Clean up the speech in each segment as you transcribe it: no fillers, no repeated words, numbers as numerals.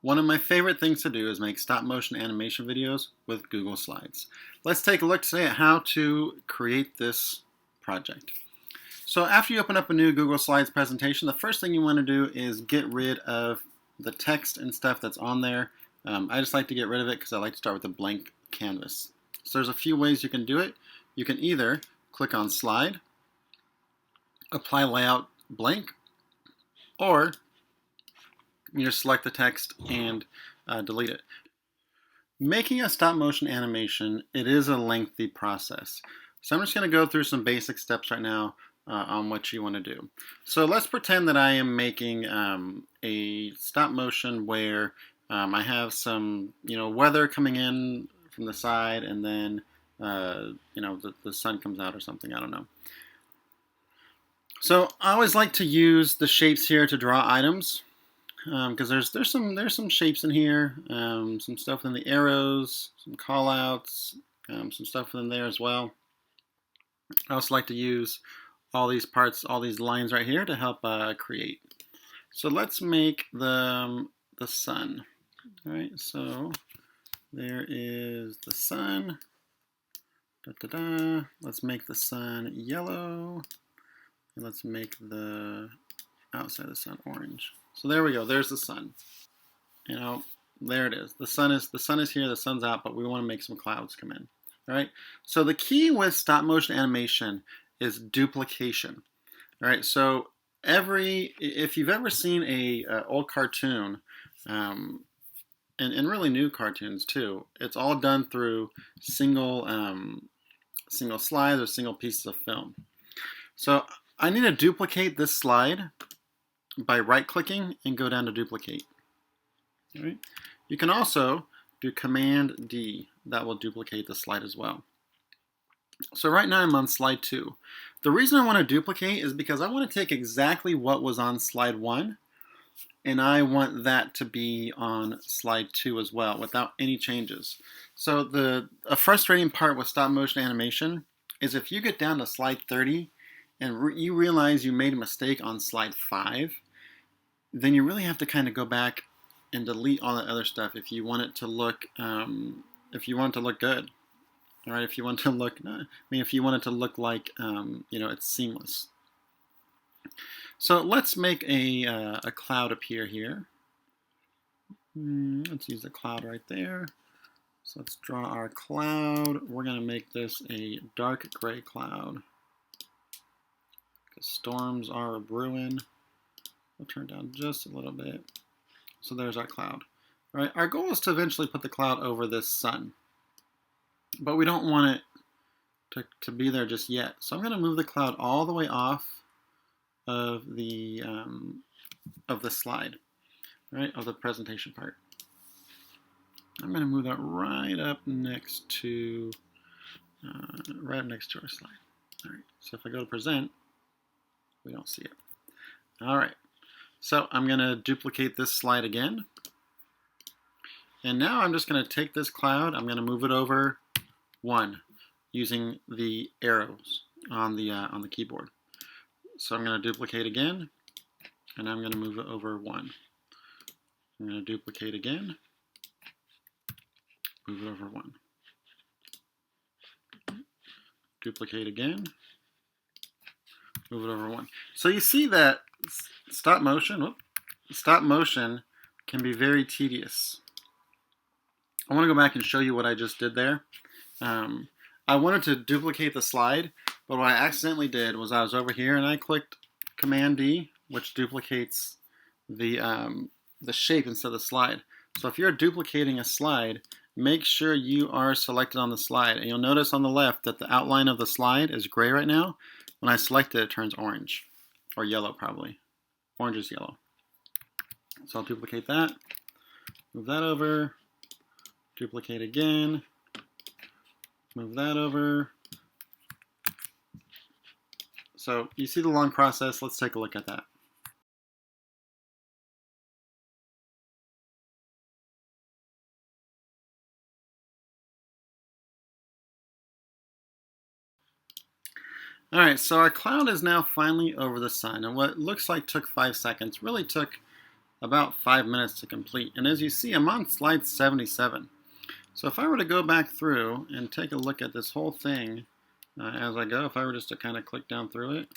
One of my favorite things to do is make stop motion animation videos with Google Slides. Let's take a look today at how to create this project. So after you open up a new Google Slides presentation, the first thing you want to do is get rid of the text and stuff that's on there. I just like to get rid of it because I like to start with a blank canvas. So there's a few ways you can do it. You can either click on Slide, apply layout blank, or you just select the text and delete it. Making a stop motion animation, it is a lengthy process. So I'm just going to go through some basic steps right now on what you want to do. So let's pretend that I am making a stop motion where I have some weather coming in from the side, and then the sun comes out or something. I don't know. So I always like to use the shapes here to draw items. Because there's some shapes in here, some stuff in the arrows, some callouts, some stuff in there as well. I also like to use all these parts, all these lines right here to help create. So let's make the sun. All right, so there is the sun. Da, da, da. Let's make the sun yellow, and let's make the outside of the sun orange. So there we go. There's the sun. There it is. The sun is here. The sun's out, but we want to make some clouds come in. All right. So the key with stop motion animation is duplication. All right. So if you've ever seen a old cartoon, and really new cartoons too, it's all done through single slides or single pieces of film. So I need to duplicate this slide by right-clicking and go down to duplicate. All right. You can also do Command D. That will duplicate the slide as well. So right now I'm on slide 2. The reason I want to duplicate is because I want to take exactly what was on slide 1, and I want that to be on slide 2 as well without any changes. So a frustrating part with stop motion animation is if you get down to slide 30 and you realize you made a mistake on slide 5, then you really have to kind of go back and delete all that other stuff if you want it to look good. All right, if you want it to look like it's seamless. So let's make a cloud appear here. Let's use the cloud right there. So let's draw our cloud. We're going to make this a dark gray cloud because storms are brewing. We'll turn down just a little bit. So there's our cloud. All right, our goal is to eventually put the cloud over this sun, but we don't want it to be there just yet. So I'm going to move the cloud all the way off of the slide, right, of the presentation part. I'm going to move that right up next to our slide. All right. So if I go to present, we don't see it. All right. So I'm going to duplicate this slide again. And now I'm just going to take this cloud, I'm going to move it over 1 using the arrows on the keyboard. So I'm going to duplicate again, and I'm going to move it over 1. I'm going to duplicate again, move it over 1. Duplicate again, move it over 1. So you see that stop motion can be very tedious. I want to go back and show you what I just did there. I wanted to duplicate the slide, but what I accidentally did was I was over here and I clicked Command D, which duplicates the shape instead of the slide. So if you're duplicating a slide, make sure you are selected on the slide. And you'll notice on the left that the outline of the slide is gray right now. When I select it, it turns orange. Or yellow, probably. Orange is yellow. So I'll duplicate that, move that over, duplicate again, move that over. So you see the long process. Let's take a look at that. All right, so our cloud is now finally over the sun, and what looks like took 5 seconds really took about 5 minutes to complete. And as you see, I'm on slide 77. So if I were to go back through and take a look at this whole thing as I go, if I were just to kind of click down through it,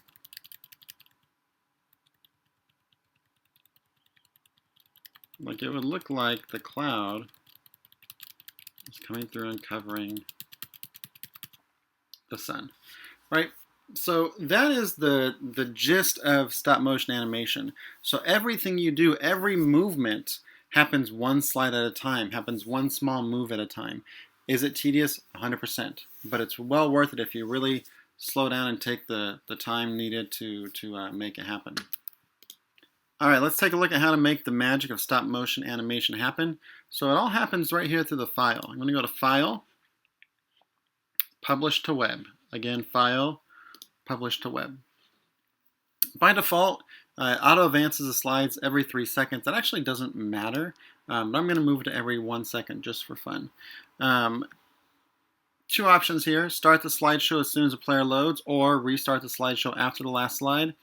like it would look like the cloud is coming through and covering the sun, right? So that is the gist of stop motion animation. So everything you do, every movement happens one slide at a time, happens one small move at a time. Is it tedious? 100%. But it's well worth it if you really slow down and take the time needed to make it happen. All right, let's take a look at how to make the magic of stop motion animation happen. So it all happens right here through the file. I'm going to go to File, Publish to Web. Again, File, Publish to Web. By default, auto advances the slides every 3 seconds. That actually doesn't matter, but I'm going to move it to every 1 second just for fun. Two options here: start the slideshow as soon as the player loads, or restart the slideshow after the last slide.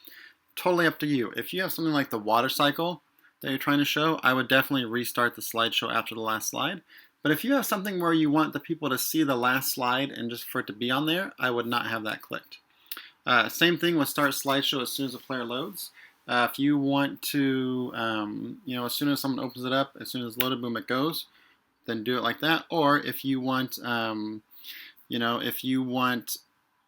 Totally up to you. If you have something like the water cycle that you're trying to show, I would definitely restart the slideshow after the last slide. But if you have something where you want the people to see the last slide and just for it to be on there, I would not have that clicked. Same thing with start slideshow as soon as the player loads. If you want to, as soon as someone opens it up, as soon as it's loaded, boom, it goes, then do it like that. Or if you want, if you want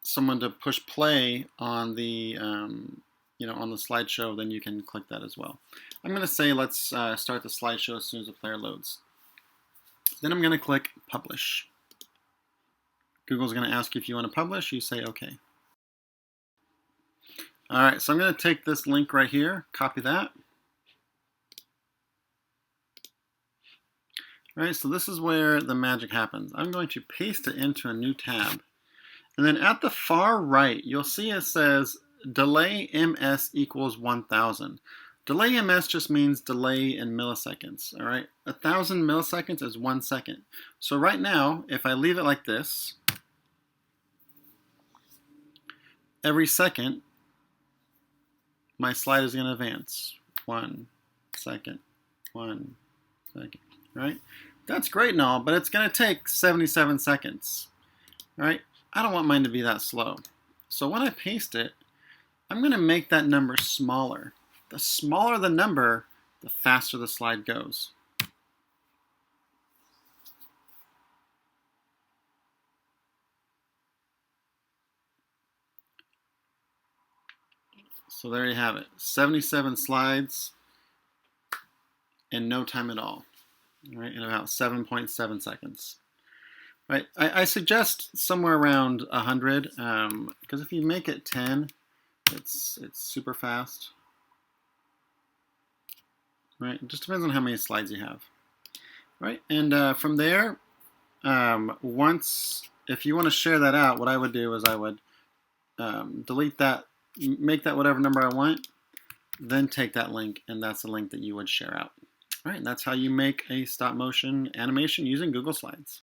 someone to push play on the, on the slideshow, then you can click that as well. I'm going to say let's start the slideshow as soon as the player loads. Then I'm going to click Publish. Google's going to ask you if you want to publish. You say OK. All right, so I'm going to take this link right here, copy that. All right, so this is where the magic happens. I'm going to paste it into a new tab. And then at the far right, you'll see it says delay ms equals 1000. Delay ms just means delay in milliseconds, all right? 1000 milliseconds is 1 second. So right now, if I leave it like this, every second, my slide is going to advance. 1 second, 1 second, right? That's great and all, but it's going to take 77 seconds, right? I don't want mine to be that slow. So when I paste it, I'm going to make that number smaller. The smaller the number, the faster the slide goes. So there you have it, 77 slides in no time at all, right? In about 7.7 seconds. Right, I suggest somewhere around 100, because if you make it 10, it's super fast. Right, it just depends on how many slides you have. Right, and from there, if you want to share that out, what I would do is I would delete that, make that whatever number I want, then take that link, and that's the link that you would share out. All right, and that's how you make a stop motion animation using Google Slides.